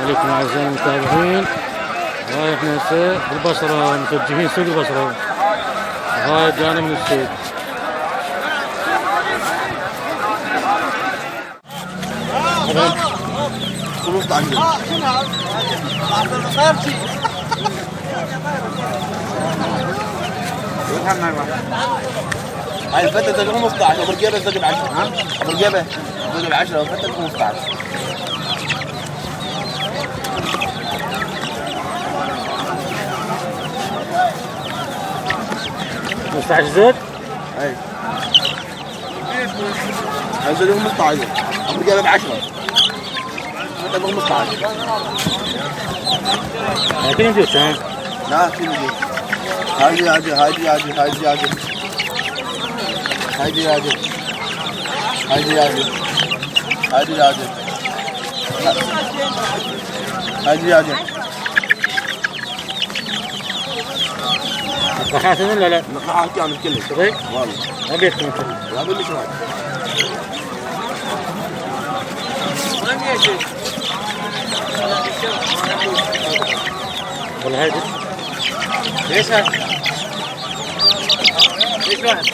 عليكم أعزائي المتابعين. هاي احنا هسه بالبصرة متوجهين سوق البصرة. هاي جانا من السوق. هاي الفتة تجي 15 وبرجيبة تجي ب 10. ها؟ برجيبة تجي ب 10 وفتة ب 15. مستعجل زيت؟ اي هاي تجي 15 وبرجيبة ب 10 فتة ب 15. لكن يجوز ها؟ لا كيلو دي. هاي هاي هاي هاي هاي هاي هاي هاي هاي هاي هاي نقاحاتنا ولا لا؟ نقاحات كامل كله صدق؟ والله ما بيكتم كله. هذا اللي شو هاي والله هاي ليش هاي؟ ليش واحد؟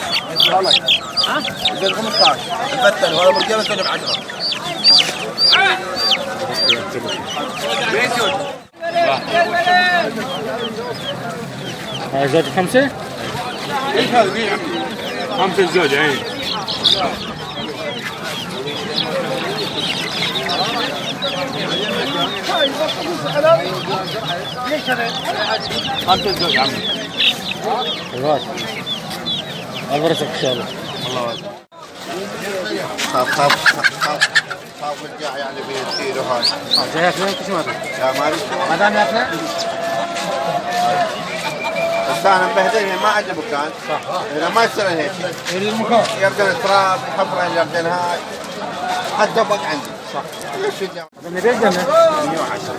والله ها؟ إذا 15 الفتة ولا مرجبة تجي ب 10. هاي زوج 5؟ ايش هذا مين عمي؟ 5 الزوج عين. خمسة الزوج عمي. الراس. البركة إن شاء الله. الله أكبر. خاف الجاع يعني بيصيروا هاي. جاي ياكلون شو ما يا مالي ما دام ياكلون؟ بس انا مبهدلين ما عندي مكان. صح. اذا ما يصير هيك. المكان. يبقى التراب حفرة يبقى هاي. حتى بق عندي. صح. ليش الجاع؟ من بيت جنة؟ 110.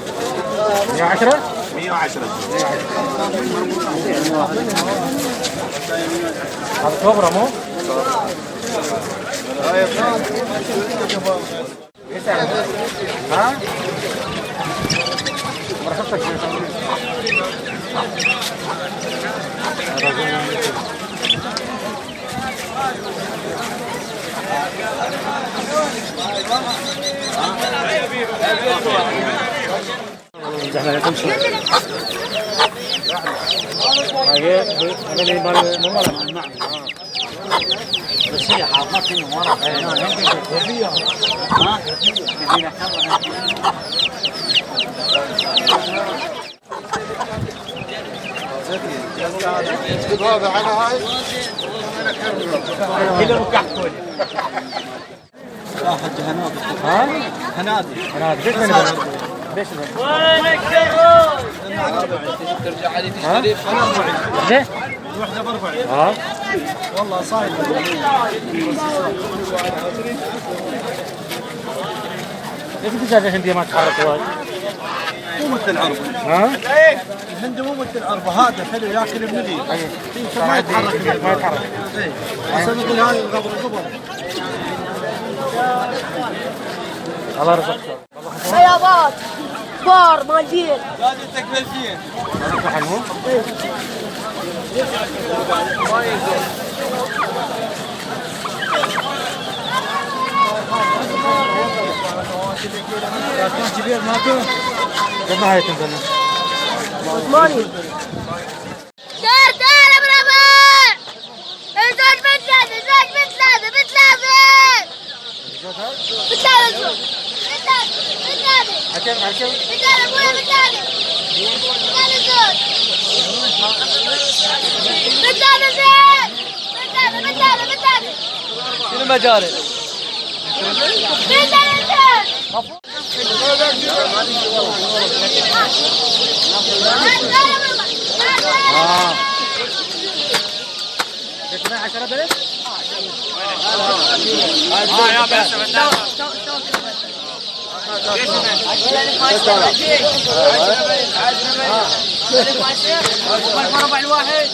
110؟ 110. هذا كبرى مو؟ ها؟ مرحبتك احنا نمشي. هاي هذا اللي مال مو بس هي حاطات من ورا. هذا على هاي. كيلو كحكول. لا حج هنادي. ها؟ هنادي. ليش من هنا؟ ليش من هنا؟ وينك ترجع علي تشتري ب 40. واحدة ب 40. ها؟ والله صاير. ليش الدجاجة الهندية ما تتحرك وايد؟ مو مثل العرب. ها؟ الهندي مو مثل العرب هذا حلو ياكل بندي. ما يتحرك. ما يتحرك. بس مثل هاي الغبر. الله يرزقك. بياضات كبار مالدين. هذه التكلفين. هذا حلو؟ كان كبير ما كان. قد ما هي تنزل؟ عثماني. تعال برافو. زوج بثلاثة. شنو مجاري؟ كمان 10 بلد؟ يا بس الفربع الواحد.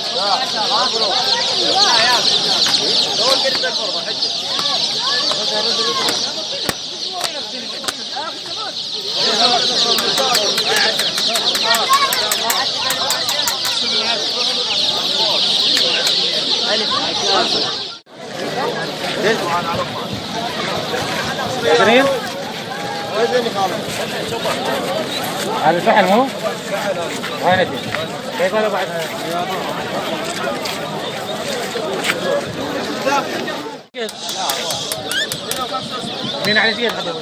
20 هذا الفحل مو؟ هاي نتي كيف هذا بعد؟ مين على زياد حبيبي؟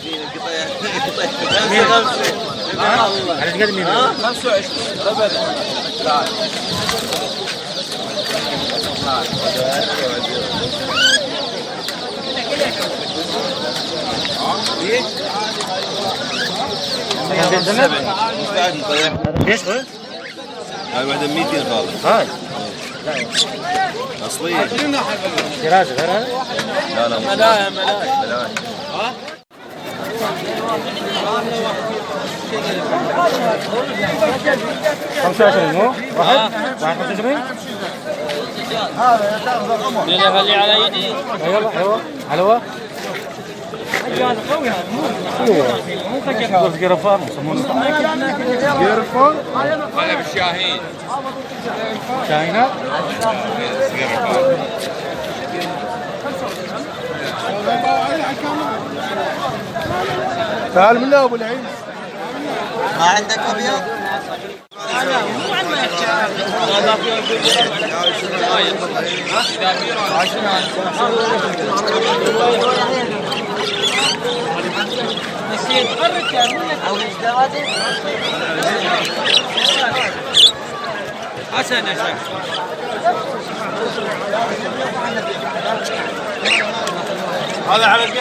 مين؟ على زياد مين؟ 25 ليش هو؟ هاي واحدة 200 خالص. هاي أصلية. شيرازي غير هذا؟ لا لا ملاية ملاية. ها؟ 25 مو؟ واحد 25 هذا تاخذ القمر. اللي خليه على يدي. ايوه ايوه حلوة هذا قوي هذا مو كجك. قلت قرفان يسمونه يرفون. هلا بالشاهين. شاهينات تعال من ابو العين. ما عندك ابيض؟ نسيت تحرك يا حسن يا شيخ. هذا على قد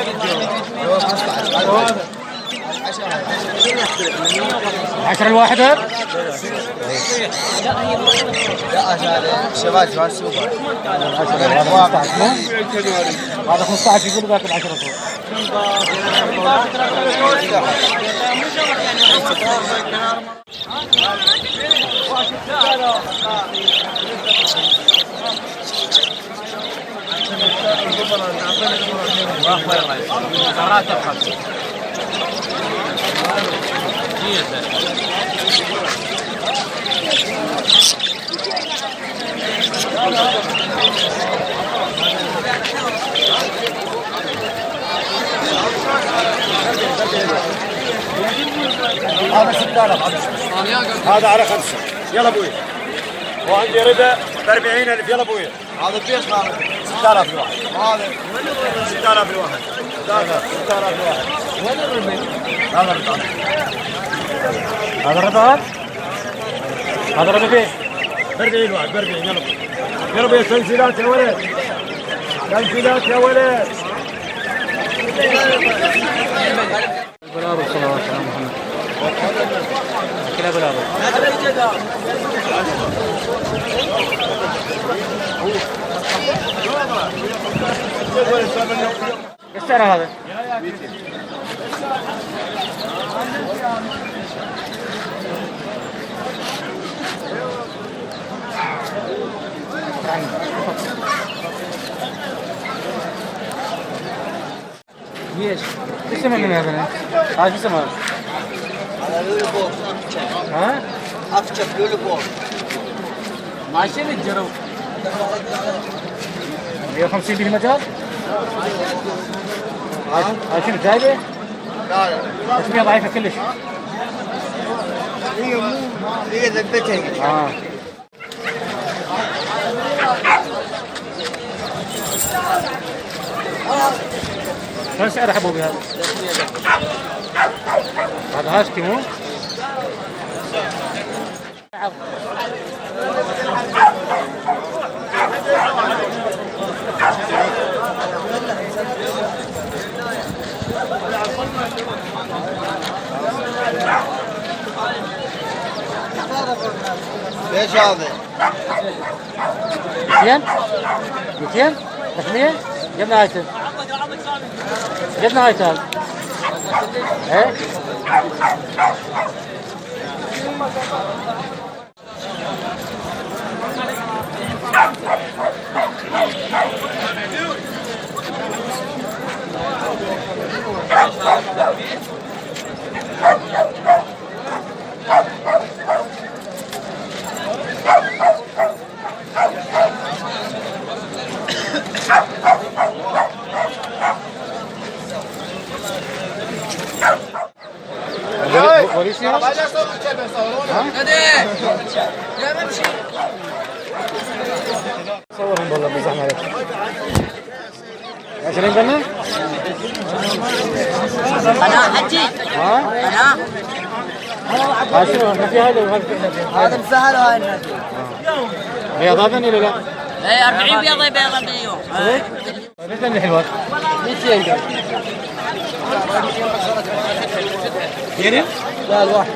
10 الواحدة شباب شباب سوبر. هذا 15 يقول ذاك ال10 فوق هذا 6000 هذا على 5. يلا ابوي. وعندي ربا ب 40,000. يلا ابوي. هذا بيش خالد 6000 الواحد. هذا 6000 الواحد. 6000 الواحد. وين الربا؟ هذا الربا. هذا الرباط هذا ربع فيه 40 واحد ب 40. يلا ابوي. يلا ابوي تنزيلات يا ولد. تنزيلات يا ولد. بلابل صلى الله عليه وسلم محمد كلها بلابل ايش سعر هذا؟ ليش؟ ايش اسمه من هذا؟ هذا شو اسمه؟ هذا لولبول. ها؟ أفشل لولبول. ما شنو الجرو؟ 150 بالمجال؟ هاي شنو جايبه؟ لا لا. اسمها ضعيفة كلش. هي ذبتها. كم سعر حبوبي هذا؟ هذا هاشكي مو؟ ليش هذا؟ 200 200 300 جبنا هايتل جبنا هايتل ايه وليسيا؟ صورهم والله بزحمة عليك. عشان قلنا؟ أنا حجي. ها؟ أنا. شنو ما في هذا وهذا هذا مسهل وهاي النادي. بيض هذا ولا لا؟ إيه 40 بيضة باليوم. ليش لنا حلوات؟ 200 قال. كيلو؟ لا الواحد.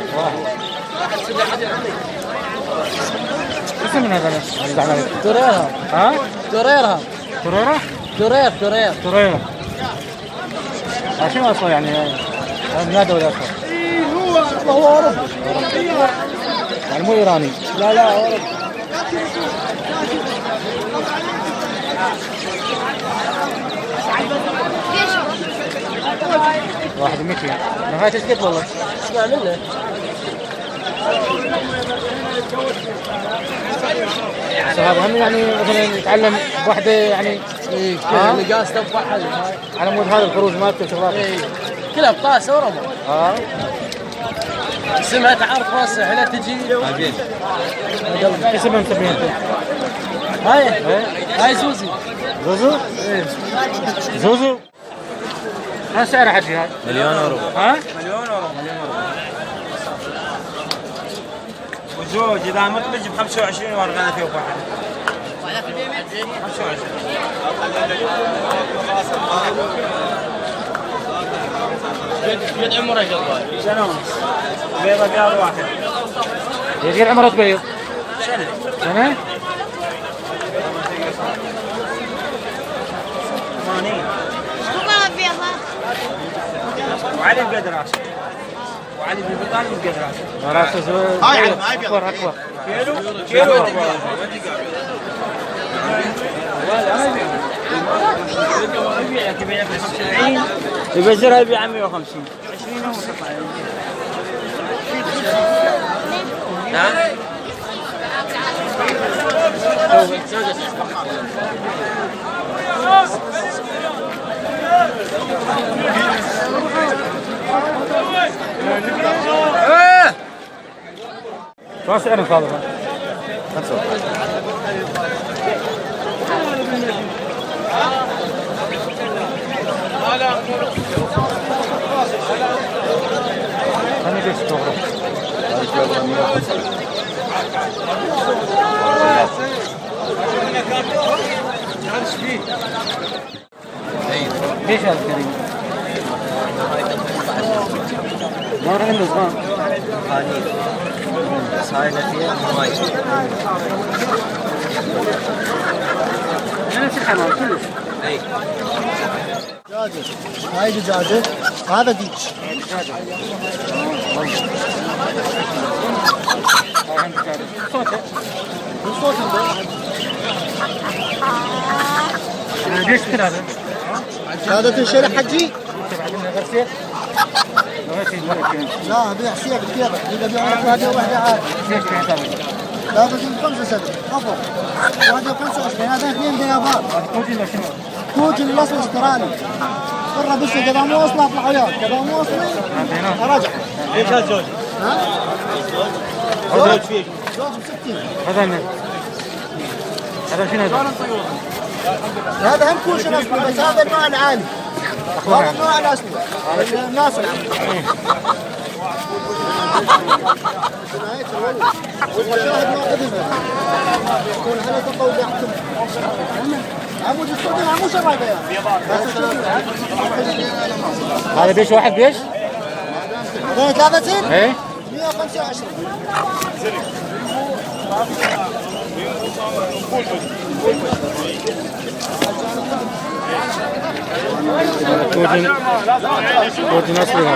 اسم من هذا الزحمة عليك؟ توريرها. ها؟ توريرها. توريرا؟ تورير. توريرا. شنو اصلا يعني نادى ولا اصلا؟ هو أوروبي. يعني مو ايراني. لا أوروبي. واحد 200 نهاية تسكت والله. اسمع منه. هذا هم يعني مثلا يتعلم بوحده يعني إيه اللي قاس تفاح على مود هذا الخروج مالته وشغلات. إيه كلها بطاسة ورمى. اسمها تعرف راسه هنا تجي. اسمها مسميها انت؟ هاي زوزي. زوزو؟ ايه زوزو. ما سعرها حجي هاي؟ مليون اورو. ها؟ مليون أورو. وزوج اذا مطبج ب 25 ورقه فيه واحد. 25. قد عمره قلبي. سنه ونص. بيضه بيض واحد. قد عمره تبيض؟ سنة؟ 80. شو قال فيها؟ وعلي بقدر راسه. وعلي بالبطان بقدر راسه. راسه اكبر اكبر. كيلو. يبزرها يبيع 150. 20 هو نعم. شو سعر هذا؟ 25. خليني ليش تغرب؟ ليش هذا كريم؟ ما راح عنده زمان. بس هاي نتيجة هواي. نفس الحمام كلش. اي. هاي دجاجة هذا ديك. صوته. صوته ليش كل هذا؟ هذا تنشري حجي؟ بعدين غسيل. لا بيع سيف كذا إذا بيعوا واحدة واحدة عادي. ليش كذا؟ لا بس 5 سنة أفضل. واحدة 25 هذا 2 ديابات. كوجي ولا شنو؟ كوجي الأصل استرالي. مرة بس كذا مو وصلة أطلع وياك كذا مو وصلة أراجع. ليش هالزوج؟ ها؟ زوج فيه. زوج ب60. هذا شنو هذا؟ هذا هم كوشن أصلي بس هذا النوع العالي. هذا النوع الأصلي. الناس والمشاهد ما قدمها يكون على تطوع يحكم عمود السعودية عمود شرايبه هذا بيش واحد بيش؟ هذا 30 ايه 125 كوجن اصلي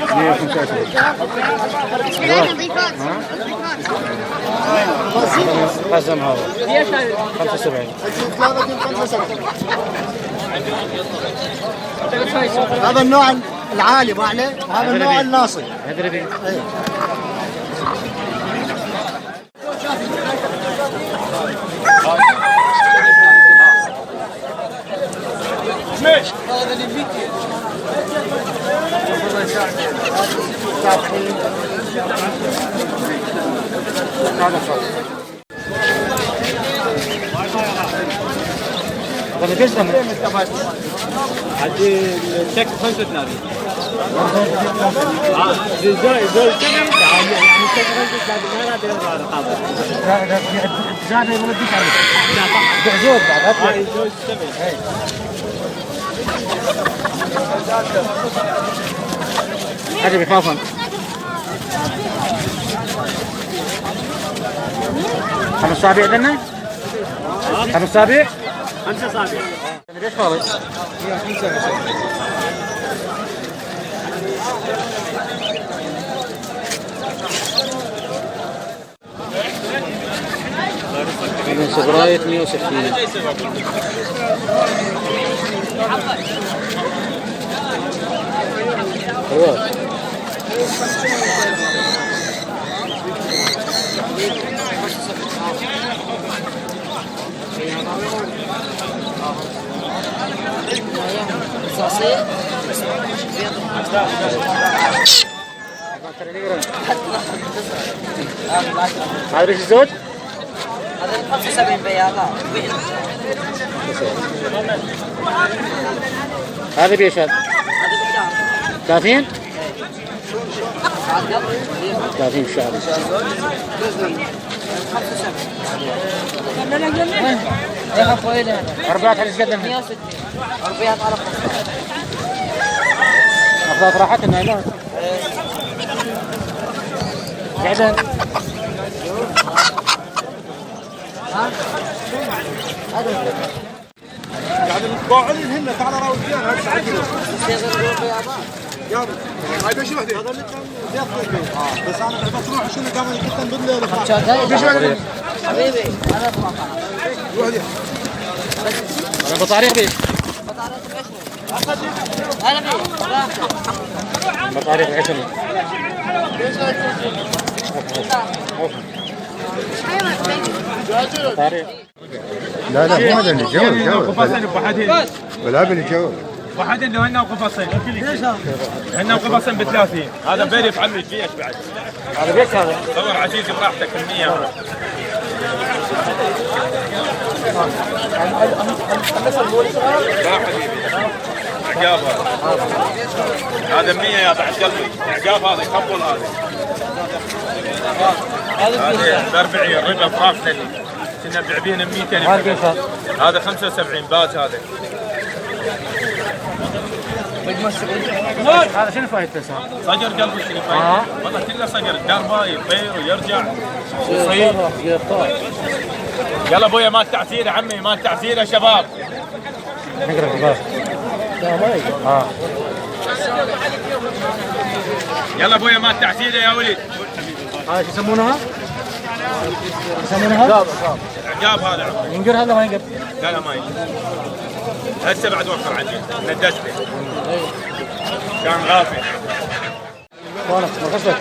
هذا 125 قسم هذا 75 هذا النوع العالي ما عليه وهذا النوع الناصي هذا ربي ماشي هذا كيف سمع؟ عندي الشك 5 دنانير. زول يعني الشك 5 دنانير هذا الرقابة. زاد يقول لك عليه. زود بعد. هاي زول 7. هذا بيخافن. خمس أصابع لنا؟ 5 أصابع؟ 5 أصابع. ليش خالص؟ من سبراير 160. ايوه هذا ايش الزوج؟ هذا 75 بياضة. هذا بيش هذا؟ 30؟ 30 شهر. أربعة حريص قدم 160 أربعة على 5. أخذت راحتنا هنا. بعدين يعني القاعدين هنا تعال راوي فيها هذا 9 كيلو. هاي بيش وحده. هذا اللي كان زيادة بس انا بتروح شنو كمان كنت بالليل. بيش وحده. حبيبي أنا وحده. أنا بطاريق بيش. بطاريق 20. بطاريق. لا لا مو هذا اللي جو قفصين بوحدين. ولا بالجو وحدين لو هنا وقفصين. هنا وقفصين ب 30. هذا بيري في عمي فيش بعد. هذا بيش هذا؟ صور عزيزي براحتك 100 هذا. لا حبيبي عقاب هذا 100 يا بعد قلبي. عقاب هذا يخبل هذا ب 40 ربع فراخ ثاني كنا بعبينا 200. هذا 75 باز هذا. هذا شنو فايدته صار؟ صقر قلبي شنو فايدة؟ والله كله صقر دربه يطير ويرجع يصير. يلا ابويا ما التعسير يا عمي ما التعسير يا شباب. نقرا كبار. يلا ابويا ما التعسير يا ولد. هذا شو يسمونها؟ يسمونها؟ عقاب هذا عمي. ينقر هذا ما ينقر؟ لا لا ما يجي. هسه بعد وفر عندي ندسته كان غافي. وانا مرخص لك.